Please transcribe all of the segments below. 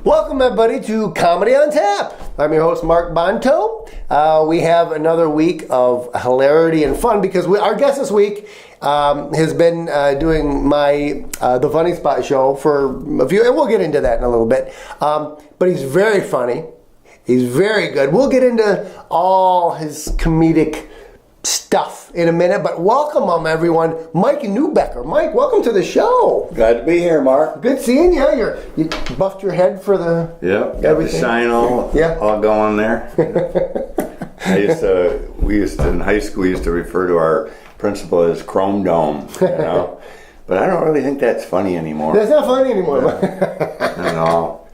Welcome, everybody, to Comedy on Tap. I'm your host, Mark Bonto. We have another week of hilarity and fun because our guest this week has been doing my The Funny Spot show for a few, and we'll get into that in a little bit. But he's very funny. He's very good. We'll get into all his comedic stuff in a minute, but welcome everyone, Mike Neubecker. Mike, welcome to the show. Glad to be here, Mark. Good seeing you. You buffed your head for the got everything. The shine all going there. We used to in high school we used to refer to our principal as Chrome Dome, but I don't really think that's funny anymore. That's not funny anymore. No.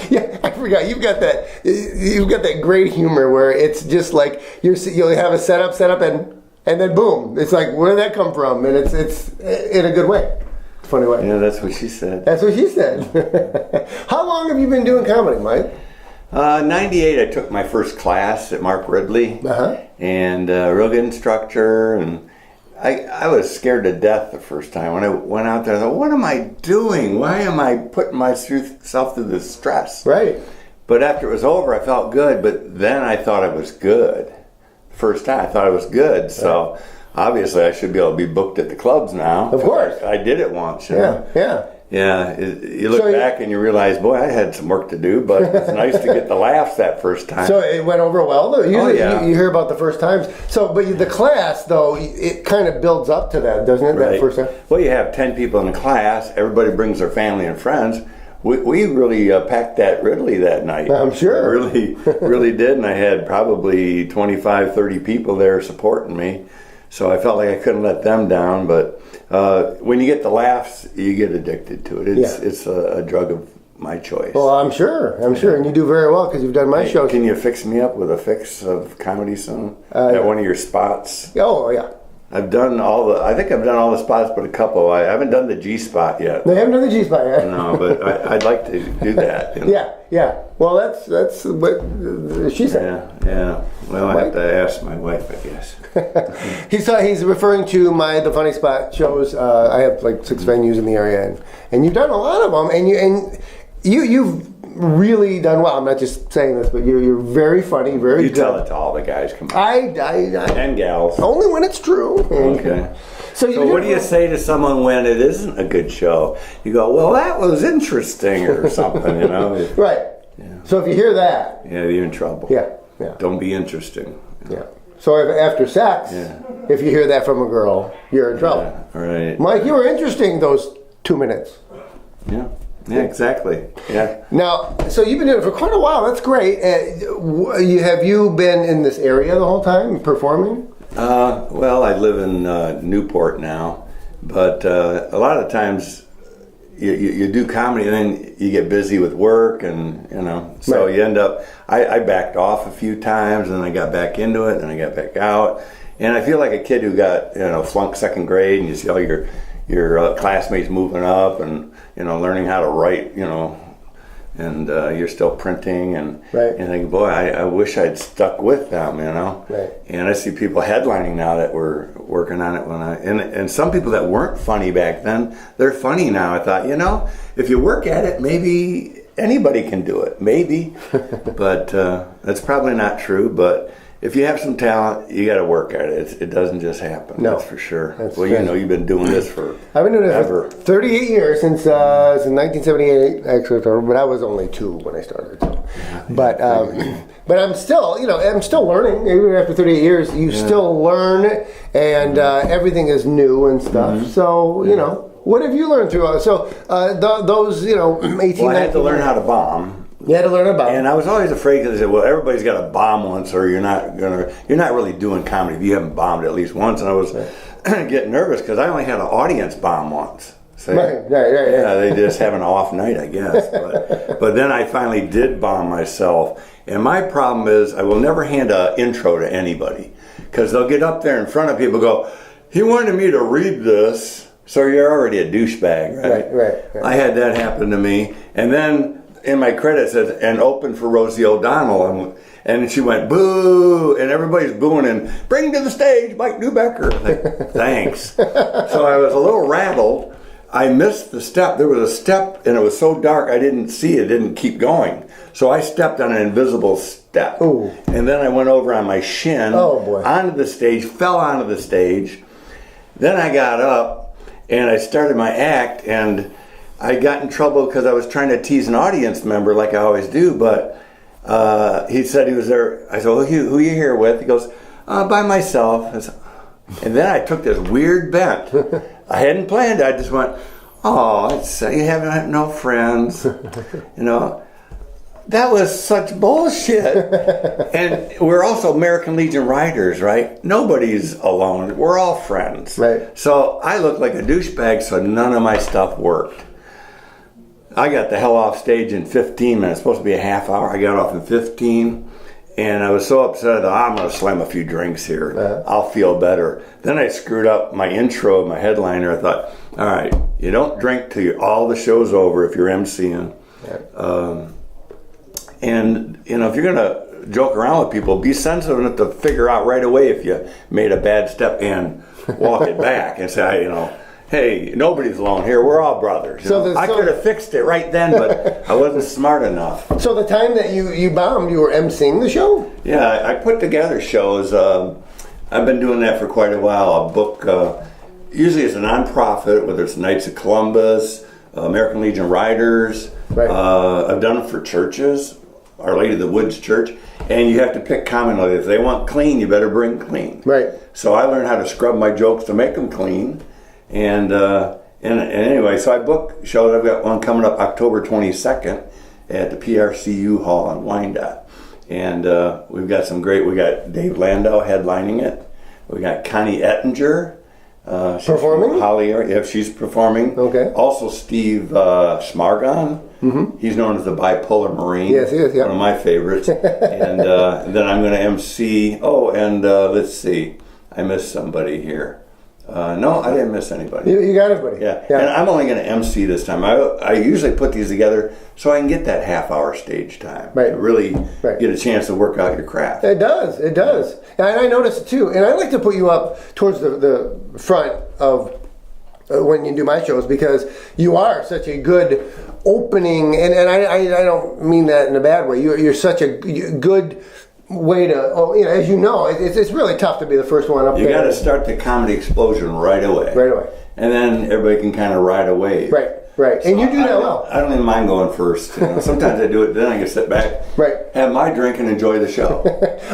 Yeah, I forgot. You've got that great humor where it's just like you'll have a setup, and then boom, it's like, where did that come from? And it's in a good way, funny way. Yeah, that's what she said. That's what she said. How long have you been doing comedy, Mike? 98. I took my first class at Mark Ridley, and a real good instructor, and I was scared to death the first time. When I went out there, I thought, what am I doing? Why am I putting myself through this stress? Right. But after it was over, I felt good, but then I thought I was good. First time, I thought I was good, so obviously I should be able to be booked at the clubs now. Of course. I did it once. Yeah, you look back and you realize, boy, I had some work to do, but it's nice to get the laughs that first time. So it went over well, though? Usually you hear about the first times. So, but the class, though, it kind of builds up to that, doesn't it, that first time? Well, you have 10 people in the class. Everybody brings their family and friends. We really packed that Ridley that night. I'm sure. Really did, and I had probably 25, 30 people there supporting me. So I felt like I couldn't let them down, but when you get the laughs, you get addicted to it. It's a drug of my choice. Well, I'm sure, and you do very well because you've done my shows. Can you fix me up with a fix of comedy soon at one of your spots? Oh yeah. I think I've done all the spots, but a couple. I haven't done the G spot yet. They haven't done the G spot yet. No, but I'd like to do that. You know? Yeah. Well, that's what she said. Yeah. Well, I have to ask my wife, I guess. He's referring to The Funny Spot shows. I have like 6 venues in the area, and you've done a lot of them, and you've really done well. I'm not just saying this, but you're very funny, very good. You tell it to all the guys, come on. And gals. Only when it's true. Okay. So what do you say to someone when it isn't a good show? You go, well, that was interesting or something, Right. Yeah. So if you hear that. Yeah, you're in trouble. Yeah. Don't be interesting. Yeah. So after sex, if you hear that from a girl, you're in trouble. Yeah, right. Mike, you were interesting those 2 minutes. Yeah, exactly. Yeah. Now, so you've been doing it for quite a while. That's great. Have you been in this area the whole time performing? Well, I live in Newport now, but a lot of times you do comedy and then you get busy with work, and so you end up. I backed off a few times, and then I got back into it, and then I got back out, and I feel like a kid who got flunked second grade, and you see all your classmates moving up and learning how to write, and you're still printing, and think, boy, I wish I'd stuck with them, Right. And I see people headlining now that were working on it and some people that weren't funny back then, they're funny now. I thought, if you work at it, maybe anybody can do it, maybe, but that's probably not true. But if you have some talent, you got to work at it. It doesn't just happen. No. That's for sure. You've been doing this for I've been doing it for 38 years since 1978, actually. But I was only 2 when I started. So. But I'm still, I'm still learning. Even after 38 years, you still learn, and everything is new and stuff. So what have you learned through? Those 18. Well, I had to learn how to bomb. You had to learn about it. And I was always afraid because they said, well, everybody's got to bomb once or you're not really doing comedy if you haven't bombed at least once. And I was getting nervous because I only had an audience bomb once. So, right. Yeah, they just have an off night, I guess. But then I finally did bomb myself. And my problem is I will never hand an intro to anybody because they'll get up there in front of people and go, he wanted me to read this. So you're already a douchebag, right? Right. I had that happen to me. And then in my credits says, and open for Rosie O'Donnell, and she went, boo, and everybody's booing, and bring to the stage Mike Neubecker. Thanks. So I was a little rattled, I missed the step. There was a step, and it was so dark I didn't see it. It didn't keep going. So I stepped on an invisible step. Ooh. And then I went over on my shin onto the stage, fell onto the stage. Then I got up, and I started my act, and I got in trouble because I was trying to tease an audience member like I always do, but he said he was there. I said, well, who are you here with? He goes, by myself. I said, and then I took this weird bent. I hadn't planned it. I just went, oh, you have no friends. You know, that was such bullshit. And we're also American Legion riders, right? Nobody's alone. We're all friends. Right. So I looked like a douchebag, so none of my stuff worked. I got the hell off stage in 15 minutes. It's supposed to be a half hour. I got off in 15. And I was so upset that I'm going to slam a few drinks here. I'll feel better. Then I screwed up my intro, my headliner. I thought, all right, you don't drink till all the show's over if you're emceeing. And, you know, if you're going to joke around with people, be sensitive enough to figure out right away if you made a bad step and walk it back and say, you know, hey, nobody's alone here. We're all brothers. I could have fixed it right then, but I wasn't smart enough. So the time that you bombed, you were emceeing the show? Yeah, I put together shows. I've been doing that for quite a while. I'll book, usually it's a nonprofit, whether it's Knights of Columbus, American Legion Riders. Right. I've done it for churches, Our Lady of the Woods Church. And you have to pick commonly. If they want clean, you better bring clean. Right. So I learned how to scrub my jokes to make them clean. And anyway, so I booked shows. I've got one coming up October 22nd at the PRCU Hall in Wyandotte. And we've got some great, we got Dave Landau headlining it. We got Connie Ettinger. Performing? Holly, yeah, she's performing. Okay. Also Steve Smargon. Mm-hmm. He's known as the Bipolar Marine. Yes, he is, yeah. One of my favorites. And then I'm going to MC. Oh, and let's see. I missed somebody here. No, I didn't miss anybody. You got everybody. Yeah. And I'm only going to MC this time. I usually put these together so I can get that half-hour stage time. Right. To really get a chance to work out your craft. It does. It does. And I noticed it too. And I like to put you up towards the front of when you do my shows because you are such a good opening. And I don't mean that in a bad way. You're such a good way to, as you know, it's really tough to be the first one up there. You got to start the comedy explosion right away. Right away. And then everybody can kind of ride a wave. Right. So and you do that well. I don't even mind going first. Sometimes I do it, then I can sit back, have my drink, and enjoy the show.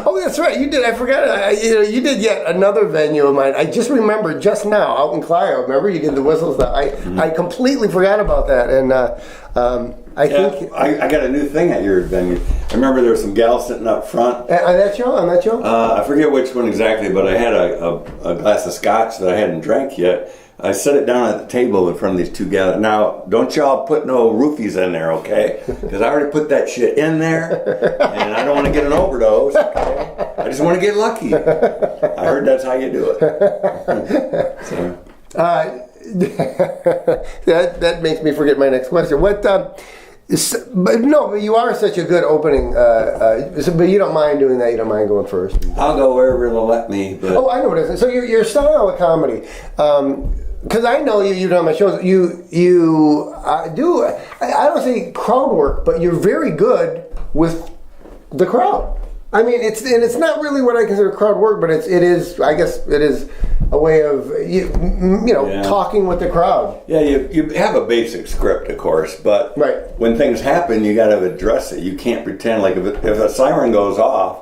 Oh, that's right. You did. I forgot. You did yet another venue of mine. I just remembered just now out in Clio. Remember, you did the whistles. I completely forgot about that. And I think I got a new thing at your venue. I remember there was some gals sitting up front. On that show? I forget which one exactly, but I had a glass of scotch that I hadn't drank yet. I set it down at the table in front of these two gals. Now, don't y'all put no roofies in there, okay? Because I already put that shit in there, and I don't want to get an overdose, okay? I just want to get lucky. I heard that's how you do it. So. That makes me forget my next question. But you are such a good opening. But you don't mind doing that. You don't mind going first. I'll go wherever they'll let me. But. Oh, I know what it is. So your style of comedy, because I know you've done my shows. You do. I don't say crowd work, but you're very good with the crowd. I mean, it's not really what I consider crowd work, but it is. I guess it is a way of talking with the crowd. Yeah, you have a basic script, of course, but when things happen, you got to address it. You can't pretend like if a siren goes off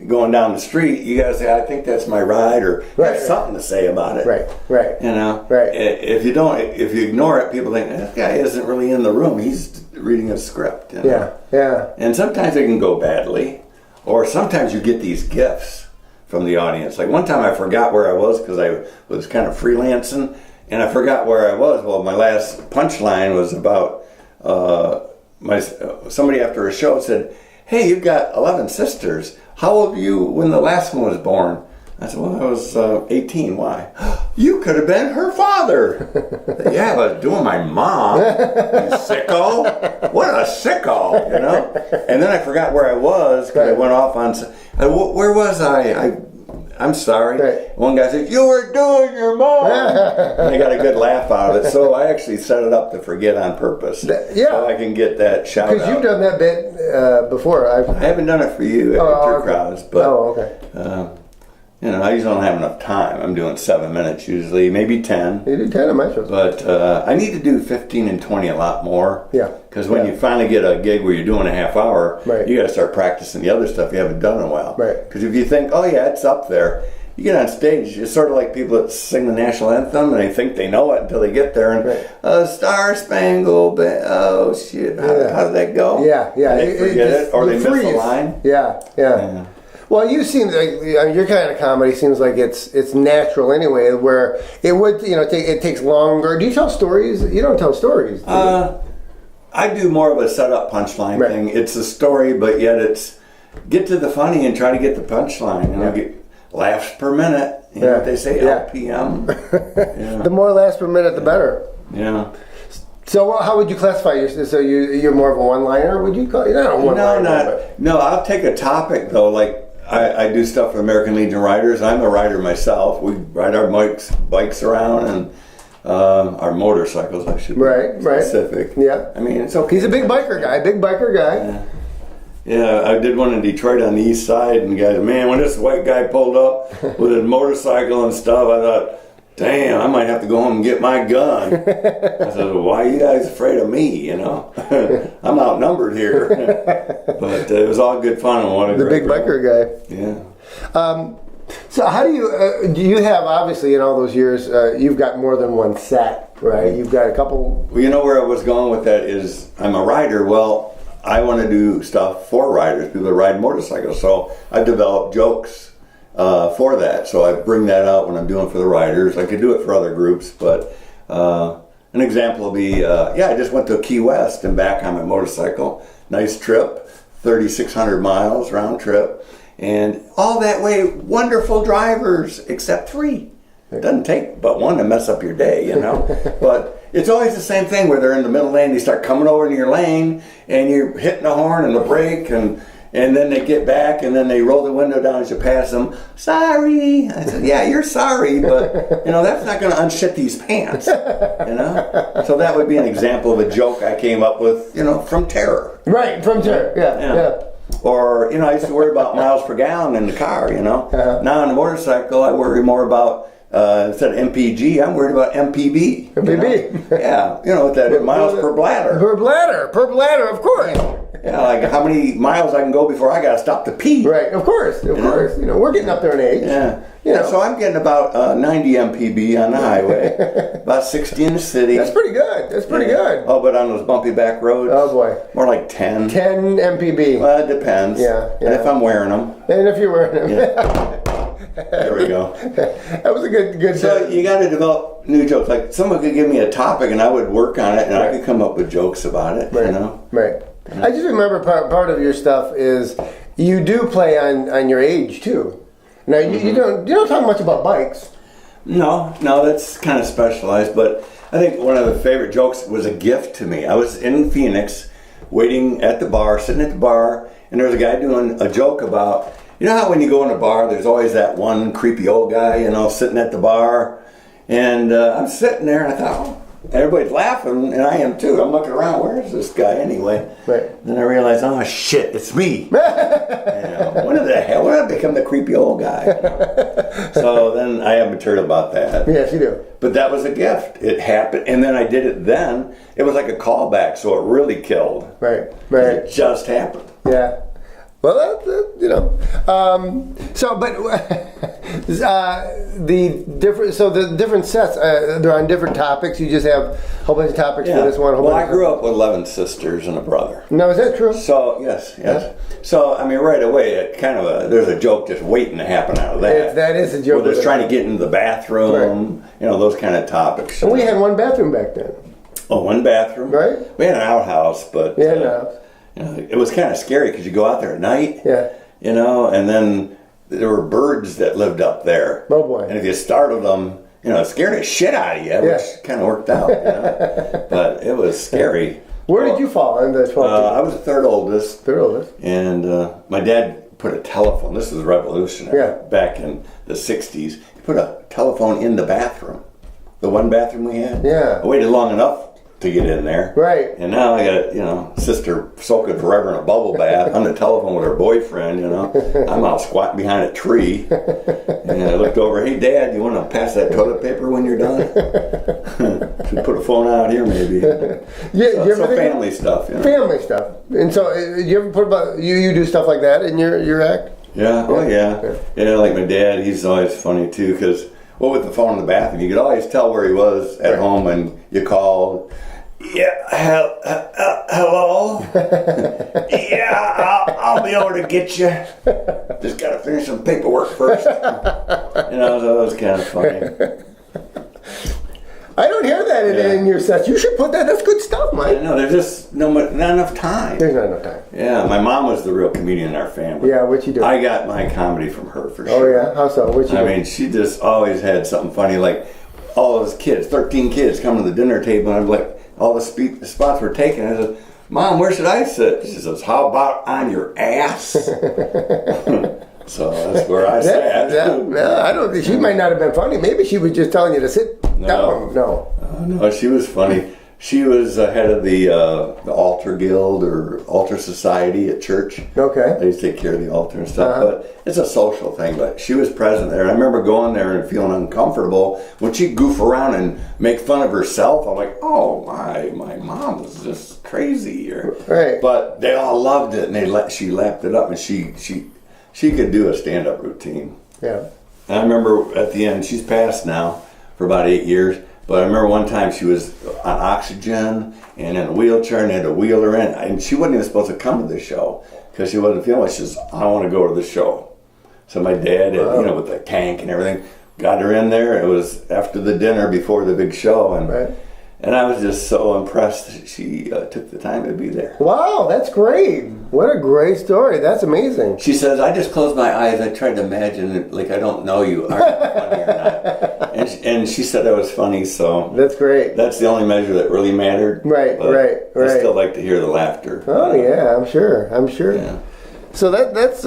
going down the street, you got to say, "I think that's my ride," or have something to say about it. Right. You know, if you ignore it, people think this guy isn't really in the room. He's reading a script. You know? Yeah. And sometimes it can go badly, or sometimes you get these gifts from the audience. Like one time I forgot where I was because I was kind of freelancing, and I forgot where I was. Well, my last punchline was about somebody after a show said, "Hey, you've got 11 sisters. How old were you when the last one was born?" I said, "Well, I was 18. Why?" "You could have been her father." "Yeah, but I was doing my mom. You sicko. What a sicko, you know?" And then I forgot where I was because I went off on. Where was I? I'm sorry. Right. One guy said, you were doing your mom. And I got a good laugh out of it. So I actually set it up to forget on purpose. So I can get that shout out. Because you've done that bit before. I haven't done it for you at your crowds. But, I usually don't have enough time. I'm doing 7 minutes usually, maybe 10. You do 10 of my shows. But I need to do 15 and 20 a lot more. Yeah. Because when you finally get a gig where you're doing a half hour, right. you got to start practicing the other stuff you haven't done in a while. Right. Because if you think, oh yeah, it's up there, you get on stage, it's sort of like people that sing the national anthem and they think they know it until they get there and Star Spangled Banner, oh shit, how did that go? Yeah. And they forget it, or they miss a line. Yeah. Well, you seem like your kind of comedy seems like it's natural anyway. Where it would, it takes longer. Do you tell stories? You don't tell stories. I do more of a setup punchline thing. It's a story, but yet it's get to the funny and try to get the punchline. And I get laughs per minute. You know what they say? LPM. The more laughs per minute, the better. Yeah. So how would you classify yourself? So you're more of a one-liner? Would you call it? No. I'll take a topic though, like. I do stuff for American Legion riders. I'm a rider myself. We ride our bikes around and our motorcycles, I should be specific. Yeah. I mean, it's okay. He's a big biker guy. Yeah, I did one in Detroit on the east side, and guys, man, when this white guy pulled up with his motorcycle and stuff, I thought, damn, I might have to go home and get my gun. I said, well, why are you guys afraid of me, I'm outnumbered here. But it was all good fun. And what a great biker guy. Yeah. So how do you have, obviously, in all those years, you've got more than one set, right? You've got a couple. Well, where I was going with that is I'm a rider. Well, I want to do stuff for riders, people that ride motorcycles. So I developed jokes for that. So I bring that out when I'm doing for the riders. I could do it for other groups, but an example will be, I just went to Key West and back on my motorcycle. Nice trip, 3,600 miles round trip. And all that way, wonderful drivers, except 3. It doesn't take but one to mess up your day, But it's always the same thing where they're in the middle lane, they start coming over into your lane, and you're hitting the horn and the brake, and then they get back, and then they roll the window down as you pass them. Sorry. I said, yeah, you're sorry, but, that's not going to unshit these pants, So that would be an example of a joke I came up with, from terror. Right, from terror, yeah. Or, I used to worry about miles per gallon in the car, Now on the motorcycle, I worry more about, instead of MPG, I'm worried about MPB. MPB. Yeah, what that is, miles per bladder. Per bladder, of course. Yeah, like how many miles I can go before I got to stop to pee. Right, of course. We're getting up there in age. Yeah. So I'm getting about 90 mpb on the highway, about 60 in the city. That's pretty good. Oh, but on those bumpy back roads, oh boy, more like 10. 10 mpb. Well, it depends. Yeah. And if I'm wearing them. And if you're wearing them. Yeah. There we go. That was a good. So you got to develop new jokes. Like someone could give me a topic and I would work on it, and I could come up with jokes about it. Right. I just remember part of your stuff is you do play on your age too. Now you don't talk much about bikes. No, that's kind of specialized. But I think one of the favorite jokes was a gift to me. I was in Phoenix, waiting at the bar, sitting at the bar, and there was a guy doing a joke about, how when you go in a bar, there's always that one creepy old guy, sitting at the bar, and I'm sitting there, and I thought, everybody's laughing, and I am too. I'm looking around, where is this guy anyway? Right. Then I realized, oh shit, it's me. When the hell did I become the creepy old guy? So then I have material about that. Yes, you do. But that was a gift. It happened, and then I did it then. It was like a callback, so it really killed. Right. It just happened. Yeah. Well, So, but the different sets, they're on different topics. You just have a whole bunch of topics for this one. Well, I grew up with 11 sisters and a brother. No, is that true? So yes. So I mean, right away, there's a joke just waiting to happen out of that. That is a joke. Where they're trying to get into the bathroom, those kind of topics. And we had one bathroom back then. Oh, one bathroom. Right. We had an outhouse, but no. It was kind of scary because you go out there at night. Yeah. And then there were birds that lived up there. Oh boy. And if you startled them, it scared the shit out of you, which kind of worked out. But it was scary. Where did you fall in the 12? I was the third oldest. Third oldest. And my dad put a telephone. This was revolutionary back in the 60s. You put a telephone in the bathroom. The one bathroom we had. Yeah. I waited long enough to get in there. Right. And now I got, sister soaking forever in a bubble bath on the telephone with her boyfriend, I'm out squatting behind a tree. And I looked over, hey, Dad, you want to pass that toilet paper when you're done? Should put a phone out here, maybe. So family stuff. Family stuff. And so, you ever put about, you do stuff like that in your act? Yeah. Oh, yeah. Yeah, like my dad, he's always funny, too, because, with the phone in the bathroom, you could always tell where he was at home when you called. Yeah, hello? Yeah, I'll be over to get you. Just got to finish some paperwork first. So it was kind of funny. I don't hear that in your sets. You should put that. That's good stuff, Mike. I know, there's just not enough time. There's not enough time. Yeah, my mom was the real comedian in our family. Yeah, what you do? I got my comedy from her, for sure. Oh, yeah? How so? What you do? I mean, she just always had something funny, like all those kids, 13 kids, come to the dinner table, and I'm like, all the spots were taken. I said, Mom, where should I sit? She says, how about on your ass? So that's where I sat. I don't think she might not have been funny. Maybe she was just telling you to sit down. No, she was funny. She was head of the altar guild or altar society at church. Okay. They used to take care of the altar and stuff. But it's a social thing. But she was present there. I remember going there and feeling uncomfortable when she'd goof around and make fun of herself. I'm like, oh my mom was just crazy here. Right. But they all loved it, and she lapped it up, and she could do a stand-up routine. Yeah. And I remember at the end, she's passed now for about 8 years. But I remember one time she was on oxygen and in a wheelchair, and they had to wheel her in. And she wasn't even supposed to come to the show because she wasn't feeling well. She says, I want to go to the show. So my dad, with the tank and everything, got her in there. It was after the dinner before the big show. And I was just so impressed that she took the time to be there. Wow, that's great. What a great story. That's amazing. She says, I just closed my eyes. I tried to imagine it like I don't know you. Are you funny or not? And she said I was funny, so... That's great. That's the only measure that really mattered. Right. I still like to hear the laughter. Oh, yeah, I'm sure. Yeah. So that's...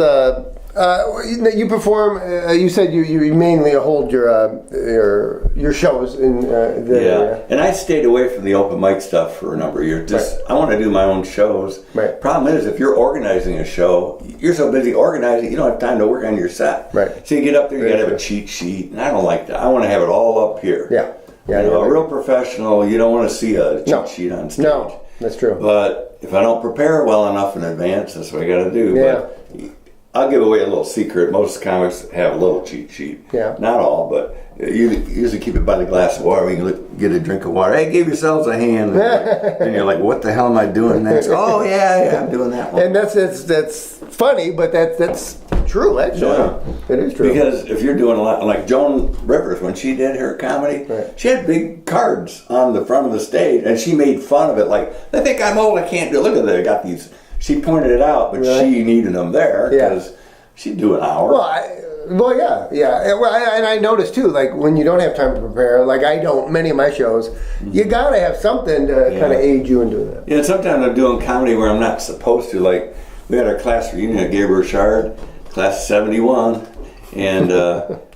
you perform. You said you mainly hold your shows in the area. And I stayed away from the open mic stuff for a number of years. I want to do my own shows. Right. Problem is, if you're organizing a show, you're so busy organizing, you don't have time to work on your set. Right. So you get up there, you got to have a cheat sheet, and I don't like that. I want to have it all up here. Yeah. A real professional, you don't want to see a cheat sheet on stage. No, that's true. But if I don't prepare well enough in advance, that's what I got to do. Yeah. But I'll give away a little secret. Most comics have a little cheat sheet. Yeah. Not all, but you usually keep it by the glass of water. You can get a drink of water. Hey, give yourselves a hand. And you're like, what the hell am I doing next? Oh, yeah, I'm doing that one. And that's funny, but that's true, actually. Yeah. It is true. Because if you're doing a lot, like Joan Rivers, when she did her comedy, she had big cards on the front of the stage, and she made fun of it. Like, they think I'm old, I can't do it. Look at that, I got these. She pointed it out, but she needed them there because she'd do an hour. Yeah. Well, and I noticed too, like when you don't have time to prepare, like I don't, many of my shows, you gotta have something to kind of aid you in doing that. Yeah, sometimes I'm doing comedy where I'm not supposed to. Like we had our class reunion at Gabriel Richard, class of 71, and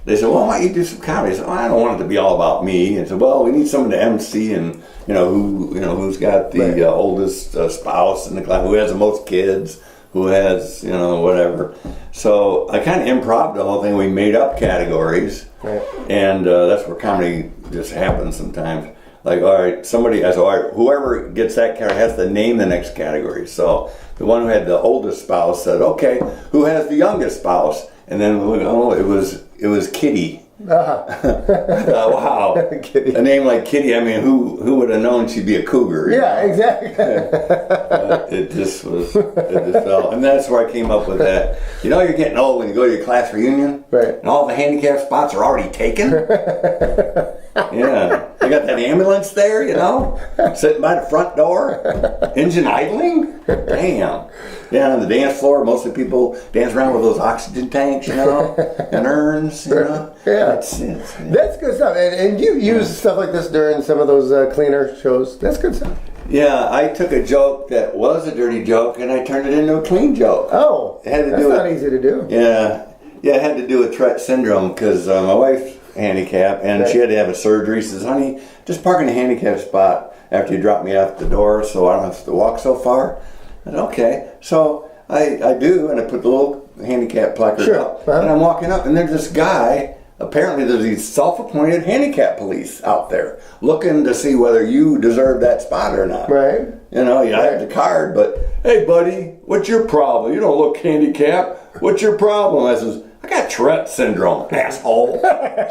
they said, well, why don't you do some comedy? I said, I don't want it to be all about me. And said, well, we need someone to MC and who's got the oldest spouse in the class, who has the most kids, who has, whatever. So I kind of improv the whole thing. We made up categories, and that's where comedy just happens sometimes. Like, all right, whoever gets that category has to name the next category. So the one who had the oldest spouse said, okay, who has the youngest spouse? And then, it was Kitty. Wow. A name like Kitty, I mean, who would have known she'd be a cougar? Yeah, exactly. It just fell. And that's where I came up with that. You're getting old when you go to your class reunion, and all the handicap spots are already taken. Yeah. They got that ambulance there, sitting by the front door, engine idling. Damn. Yeah, on the dance floor, most of the people dance around with those oxygen tanks, and urns, Yeah. That's good stuff. And you use stuff like this during some of those cleaner shows. That's good stuff. Yeah, I took a joke that was a dirty joke and I turned it into a clean joke. Oh, It had to that's do with, not easy to do. Yeah, it had to do with Tourette syndrome because my wife's handicapped and Right. she had to have a surgery. She says, honey, just park in a handicapped spot after you drop me off the door so I don't have to walk so far. I said, okay. So I do, and I put the little handicap placard Sure. up, Uh-huh. and I'm walking up, and there's this guy. Apparently, there's these self-appointed handicap police out there looking to see whether you deserve that spot or not. Right. You know, I have the card, but hey, buddy, what's your problem? You don't look handicapped. What's your problem? I says, I got Tourette syndrome, asshole.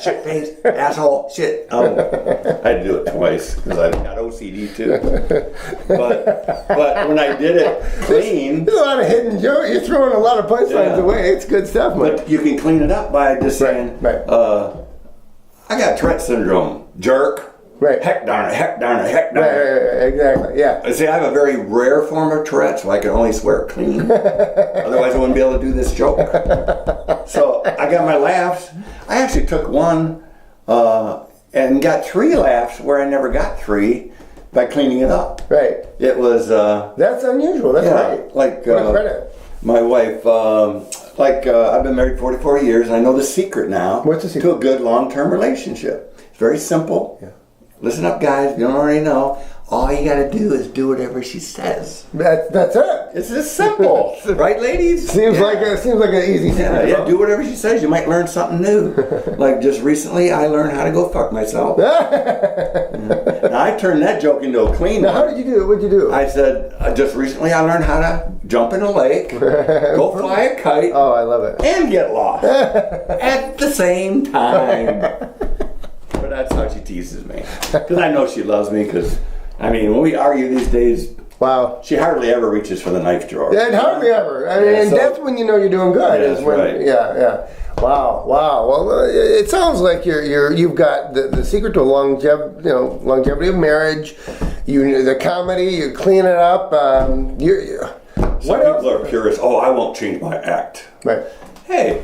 Shit face, asshole, shit. I had to do it twice because I got OCD too. But when I did it clean, There's a lot of hidden jokes. You're throwing a lot of punchlines Yeah. away. It's good stuff, Mike. but you can clean it up by just saying, Right. I got Tourette syndrome, jerk. Right. Heck darn it, heck darn it, heck darn it. Right, exactly. Yeah. See, I have a very rare form of Tourette, so I can only swear clean. Otherwise, I wouldn't be able to do this joke. So I got my laughs. I actually took one and got 3 laughs where I never got 3 by cleaning it up. Right. It was That's unusual. That's right. like What a credit. my wife. I've been married 44 years, and I know the secret now. What's the secret? To a good long-term relationship? It's very simple. Yeah. Listen up, guys. If you don't already know, all you got to do is do whatever she says. That's it. It's just simple, right, ladies? Seems like an easy secret. Yeah, do whatever she says. You might learn something new. Like just recently, I learned how to go fuck myself. Now, I turned that joke into a clean Now, one. how did you do it? What'd you do? I said, just recently, I learned how to jump in a lake, go fly a kite, Oh, I love it. and get lost at the same time. But that's how she teases me. Because I know she loves me. Because, I mean, when we argue these days, Wow. she hardly ever reaches for the knife drawer. Yeah, hardly ever. I mean, Yeah, and so- that's when you know you're doing good. Yeah, is that's when, right. Yeah. Wow. Well, it sounds like you've got the secret to longevity of marriage. The comedy. You clean it up. Some What else? people are purists. Oh, I won't change my act. Right. Hey,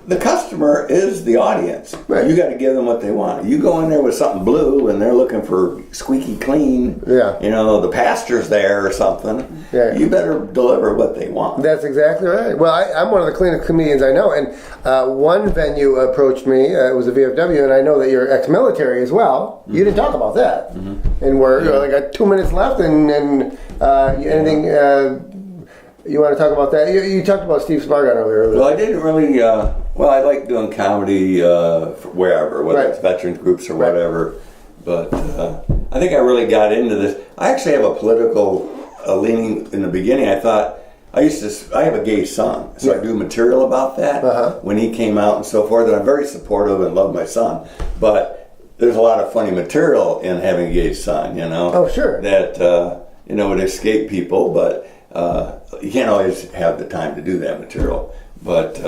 the customer is the audience. Right. You got to give them what they want. You go in there with something blue and they're looking for squeaky clean. Yeah. You know, the pastor's there or something. Yeah. You better deliver what they want. That's exactly right. Well, I'm one of the cleanest comedians I know, and one venue approached me. It was a VFW, and I know that you're ex-military as well. Mm-hmm. You didn't talk about that, and I got 2 minutes left, and anything you want to talk about that? You talked about Steve Spargon earlier. Well, I didn't really. I like doing comedy wherever, whether Right. it's veterans groups or Right. whatever. But I think I really got into this. I actually have a political leaning in the beginning. I thought I have a gay son, so I do material about that when he came out and so forth. And I'm very supportive and love my son, but there's a lot of funny material in having a gay son. You know. Oh, sure. That would escape people, but you can't always have the time to do that material. But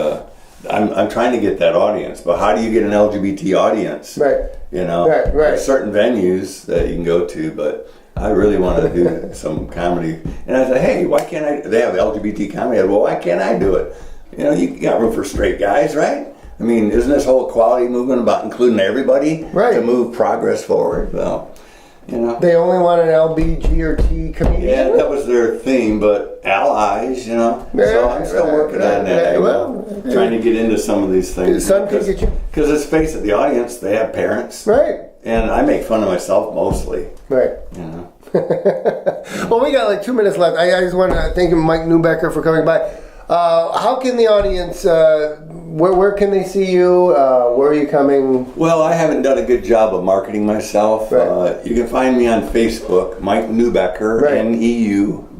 I'm trying to get that audience. But how do you get an LGBT audience? Right. You know, Right. There's certain venues that you can go to, but I really want to do some comedy. And I said, hey, why can't I? They have LGBT comedy. I said, well, why can't I do it? You know, you got room for straight guys, right? I mean, isn't this whole equality movement about including everybody Right. to move progress forward? Well, you know. They only want an LBG or T comedian. Yeah, that was their theme, but allies, you know. So I'm still working on that. Trying to get into some of these things. Son can get you. Because let's face it, the audience, they have parents. Right. And I make fun of myself mostly, Right. you know. Well, we got like 2 minutes left. I just want to thank Mike Neubecker for coming by. How can the audience, where can they see you? Where are you coming? Well, I haven't done a good job of marketing myself. Right. You can find me on Facebook, Mike Neubecker, Right.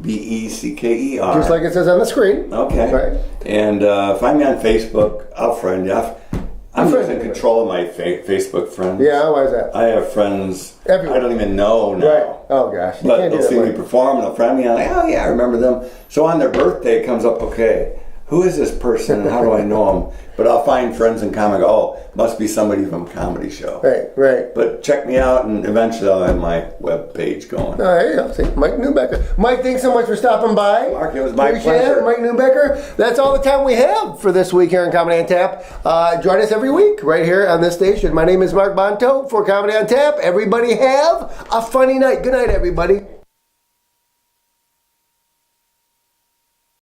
Neubecker. Just like it says on the screen. Okay. Right. And find me on Facebook. I'll friend you. I'm losing control of my Facebook friends. Yeah, why is that? I have friends Everywhere. I don't even know now. Right. Oh, gosh. You But can't do they'll that, see me Mike. perform and they'll friend me and I'm like, oh yeah, I remember them. So on their birthday it comes up, okay, who is this person and how do I know them? But I'll find friends in comic, oh, must be somebody from a comedy show. Right. But check me out and eventually I'll have my web page going. There you go. See, Mike Neubecker. Mike, thanks so much for stopping by. Mark, it was my Appreciate pleasure. it. Mike Neubecker. That's all the time we have for this week here on Comedy on Tap. Join us every week right here on this station. My name is Mark Bonto for Comedy on Tap. Everybody have a funny night. Good night, everybody.